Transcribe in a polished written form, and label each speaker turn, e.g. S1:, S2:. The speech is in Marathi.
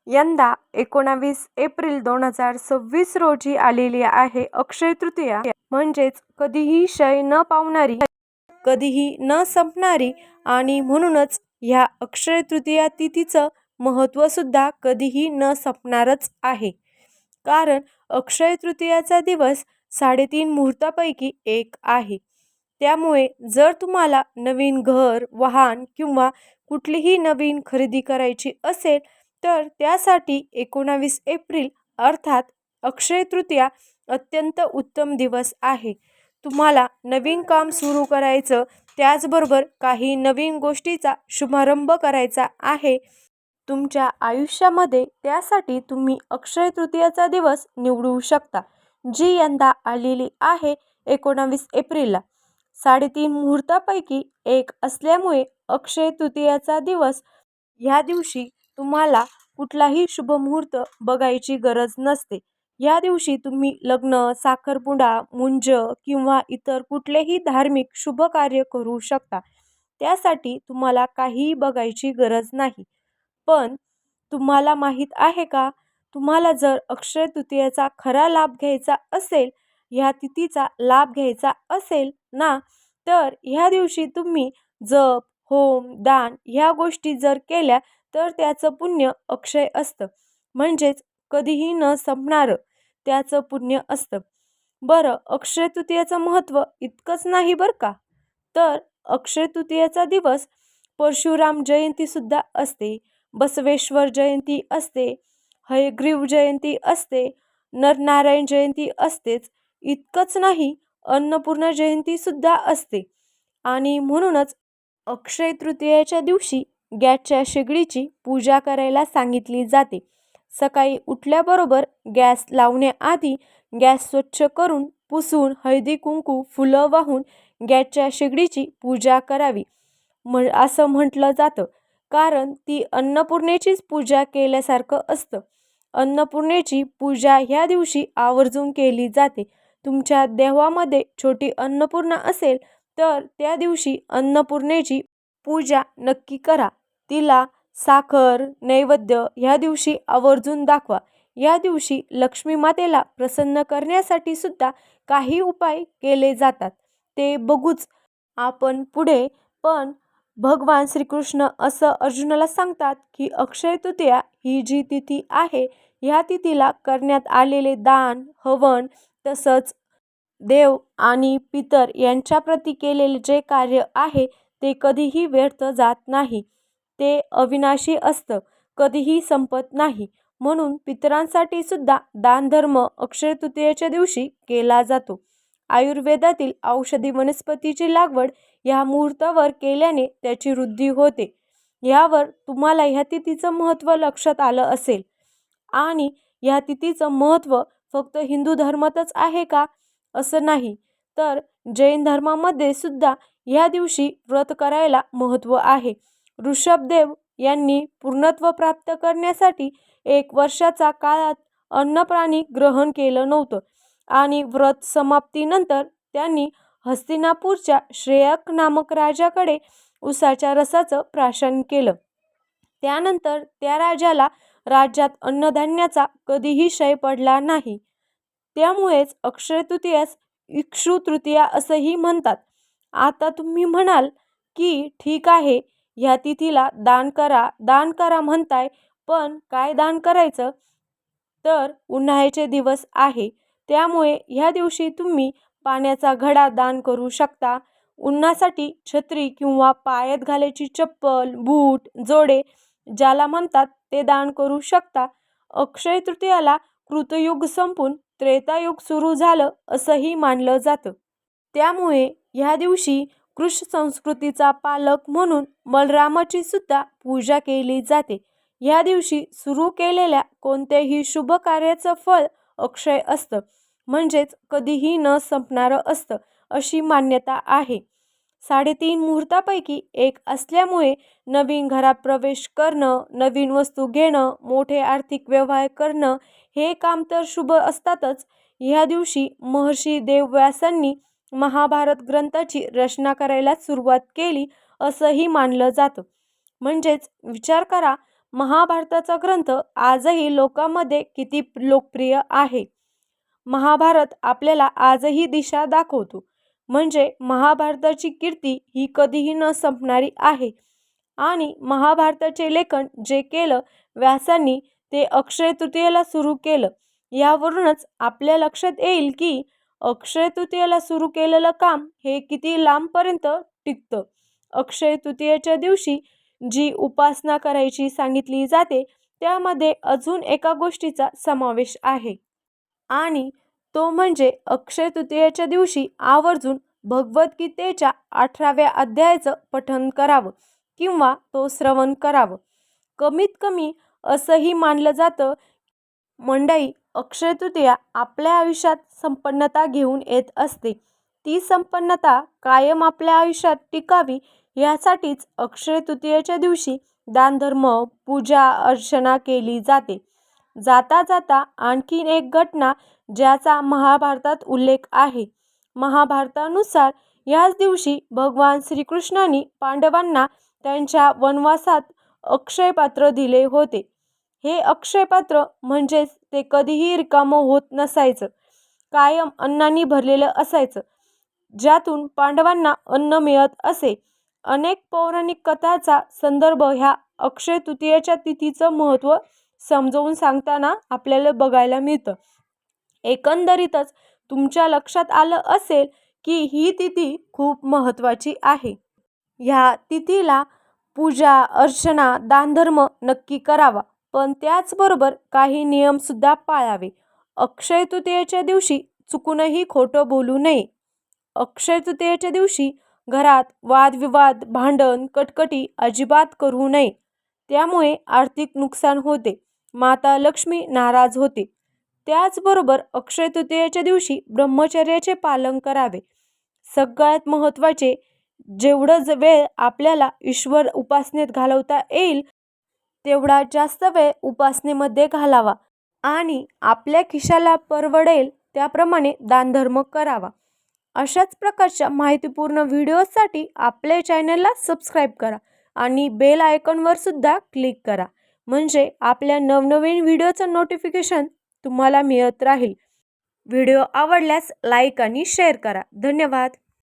S1: यंदा 19 एप्रिल 2026 रोजी आलेली आहे अक्षय तृतीया. म्हणजेच कधीही क्षय न पावणारी, कधीही न संपणारी आणि म्हणूनच ह्या अक्षय तृतीया तिथीचं महत्त्व सुद्धा कधीही न संपणारच आहे. कारण अक्षय तृतीयाचा दिवस 3.5 मुहूर्तापैकी एक आहे. त्यामुळे जर तुम्हाला नवीन घर, वाहन किंवा कुठलीही नवीन खरेदी करायची असेल तर त्यासाठी 19 एप्रिल अर्थात अक्षय तृतीया अत्यंत उत्तम दिवस आहे. तुम्हाला नवीन काम सुरू करायचं, त्याचबरोबर काही नवीन गोष्टीचा शुभारंभ करायचा आहे तुमच्या आयुष्यामध्ये, त्यासाठी तुम्ही अक्षय तृतीयाचा दिवस निवडू शकता, जी यंदा आलेली आहे 19 एप्रिलला. 3.5 मुहूर्तापैकी एक असल्यामुळे अक्षय तृतीयाचा दिवस ह्या दिवशी तुम्हाला कुठलाही शुभमुहूर्त बघायची गरज नसते. या दिवशी तुम्ही लग्न, साखरपुडा, मुंज किंवा इतर कुठलेही धार्मिक शुभ कार्य करू शकता. त्यासाठी तुम्हाला काहीही बघायची गरज नाही. पण तुम्हाला माहीत आहे का, तुम्हाला जर अक्षय तृतीयेचा खरा लाभ घ्यायचा असेल, ह्या तिथीचा लाभ घ्यायचा असेल ना, तर ह्या दिवशी तुम्ही जप, होम, दान ह्या गोष्टी जर केल्या तर त्याचं पुण्य अक्षय असतं. म्हणजेच कधीही न संपणारं त्याचं पुण्य असतं. बरं, अक्षय तृतीयेचं महत्त्व इतकंच नाही बरं का, तर अक्षय तृतीयेचा दिवस परशुराम जयंतीसुद्धा असते, बसवेश्वर जयंती असते, हयग्रीव जयंती असते, नरनारायण जयंती असतेच. इतकंच नाही, अन्नपूर्णा जयंतीसुद्धा असते. आणि म्हणूनच अक्षय तृतीयेच्या दिवशी गॅसच्या शेगडीची पूजा करायला सांगितली जाते. सकाळी उठल्याबरोबर गॅस लावण्याआधी गॅस स्वच्छ करून, पुसून, हळदी कुंकू, फुलं वाहून गॅसच्या शेगडीची पूजा करावी असं म्हटलं जातं. कारण ती अन्नपूर्णेचीच पूजा केल्यासारखं असतं. अन्नपूर्णेची पूजा ह्या दिवशी आवर्जून केली जाते. तुमच्या देवामध्ये छोटी अन्नपूर्णा असेल तर त्या दिवशी अन्नपूर्णेची पूजा नक्की करा. तिला साखर, नैवेद्य ह्या दिवशी आवर्जून दाखवा. या दिवशी लक्ष्मी मातेला प्रसन्न करण्यासाठी सुद्धा काही उपाय केले जातात, ते बघूच आपण पुढे. पण भगवान श्रीकृष्ण असं अर्जुनाला सांगतात की अक्षय तृतीया ही जी तिथी आहे, ह्या तिथीला करण्यात आलेले दान, हवन, तसंच देव आणि पितर यांच्याप्रती केलेले जे कार्य आहे ते कधीही व्यर्थ जात नाही. ते अविनाशी असतं, कधीही संपत नाही. म्हणून पितरांसाठी सुद्धा दानधर्म अक्षय तृतीयेच्या दिवशी केला जातो. आयुर्वेदातील औषधी वनस्पतीची लागवड ह्या मुहूर्तावर केल्याने त्याची वृद्धी होते. यावर तुम्हाला ह्या तिथीचं महत्त्व लक्षात आलं असेल. आणि ह्या तिथीचं महत्त्व फक्त हिंदू धर्मातच आहे का, असं नाही, तर जैन धर्मामध्ये सुद्धा ह्या दिवशी व्रत करायला महत्त्व आहे. ऋषभदेव यांनी पूर्णत्व प्राप्त करण्यासाठी 1 वर्षाचा काळात अन्नपाणी ग्रहण केलं नव्हतं आणि व्रत समाप्तीनंतर त्यांनी हस्तिनापूरच्या श्रेयक नामक राजाकडे उसाच्या रसाचं प्राशन केलं. त्यानंतर त्या राजाला राज्यात अन्नधान्याचा कधीही क्षय पडला नाही. त्यामुळेच अक्षय तृतीयास इक्षु तृतीया असंही म्हणतात. आता तुम्ही म्हणाल की ठीक आहे, ह्या तिथीला दान करा म्हणताय, पण काय दान करायचं? तर उन्हाळ्याचे दिवस आहे, त्यामुळे ह्या दिवशी तुम्ही पाण्याचा घडा दान करू शकता. उन्हासाठी छत्री किंवा पायात घालायची चप्पल, बूट, जोडे ज्याला म्हणतात ते दान करू शकता. अक्षय तृतीयाला कृतयुग संपून त्रेतायुग सुरू झालं असंही मानलं जातं. त्यामुळे ह्या दिवशी कृष संस्कृतीचा पालक म्हणून बलरामाची सुद्धा पूजा केली जाते. ह्या दिवशी सुरू केलेल्या कोणत्याही शुभ कार्याचं फळ अक्षय असतं, म्हणजेच कधीही न संपणारं असतं अशी मान्यता आहे. 3.5 मुहूर्तापैकी एक असल्यामुळे नवीन घरात प्रवेश करणं, नवीन वस्तू घेणं, मोठे आर्थिक व्यवहार करणं हे काम तर शुभ असतातच. ह्या दिवशी महर्षी देवव्यासांनी महाभारत ग्रंथाची रचना करायला सुरुवात केली असंही मानलं जातं. म्हणजेच विचार करा, महाभारताचा ग्रंथ आजही लोकांमध्ये किती लोकप्रिय आहे. महाभारत आपल्याला आजही दिशा दाखवतो. म्हणजे महाभारताची कीर्ती ही कधीही न संपणारी आहे. आणि महाभारताचे लेखन जे केलं व्यासांनी ते अक्षय तृतीयेला सुरू केलं. यावरूनच आपल्या लक्षात येईल की अक्षय तृतीयेला सुरू केलेलं काम हे किती लांबपर्यंत टिकतं. अक्षय तृतीयेच्या दिवशी जी उपासना करायची सांगितली जाते त्यामध्ये अजून एका गोष्टीचा समावेश आहे. आणि तो म्हणजे अक्षय तृतीयेच्या दिवशी आवर्जून भगवद्गीतेच्या 18व्या अध्यायाचं पठण करावं किंवा तो श्रवण करावं. कमीत कमी असंही मानलं जातं मंडळी, अक्षय तृतीया आपल्या आयुष्यात संपन्नता घेऊन येत असते. ती संपन्नता कायम आपल्या आयुष्यात टिकावी यासाठीच अक्षय तृतीयेच्या दिवशी दानधर्म, पूजा अर्चना केली जाते. जाता जाता आणखीन एक घटना ज्याचा महाभारतात उल्लेख आहे. महाभारतानुसार याच दिवशी भगवान श्रीकृष्णांनी पांडवांना त्यांच्या वनवासात अक्षय पात्र दिले होते. हे अक्षय पात्र म्हणजेच ते कधीही रिकामं होत नसायचं. कायम अन्नाने भरलेलं असायचं, ज्यातून पांडवांना अन्न मिळत असे. अनेक पौराणिक कथांचा संदर्भ ह्या अक्षय तृतीयेच्या तिथीचं महत्त्व समजावून सांगताना आपल्याला बघायला मिळतं. एकंदरीतच तुमच्या लक्षात आलं असेल की ही तिथी खूप महत्त्वाची आहे. ह्या तिथीला पूजा अर्चना दानधर्म नक्की करावा, पण त्याचबरोबर काही नियमसुद्धा पाळावे. अक्षय तृतीयेच्या दिवशी चुकूनही खोटं बोलू नये. अक्षय तृतीयेच्या दिवशी घरात वादविवाद भांडण कटकटी अजिबात करू नये. त्यामुळे आर्थिक नुकसान होते, माता लक्ष्मी नाराज होते. त्याचबरोबर अक्षय तृतीयेच्या दिवशी ब्रह्मचर्याचे पालन करावे. सगळ्यात महत्त्वाचे, जेवढं वेळ आपल्याला ईश्वर उपासनेत घालवता येईल तेवढा जास्त वेळ उपासनेमध्ये घालावा आणि आपल्या खिशाला परवडेल त्याप्रमाणे दानधर्म करावा. अशाच प्रकारच्या माहितीपूर्ण व्हिडिओसाठी आपल्या चॅनलला सबस्क्राईब करा आणि बेल आयकॉनवर सुद्धा क्लिक करा. म्हणजे आपल्या नवनवीन व्हिडिओचं नोटिफिकेशन तुम्हाला मिळत राहील. व्हिडिओ आवडल्यास लाईक आणि शेअर करा. धन्यवाद.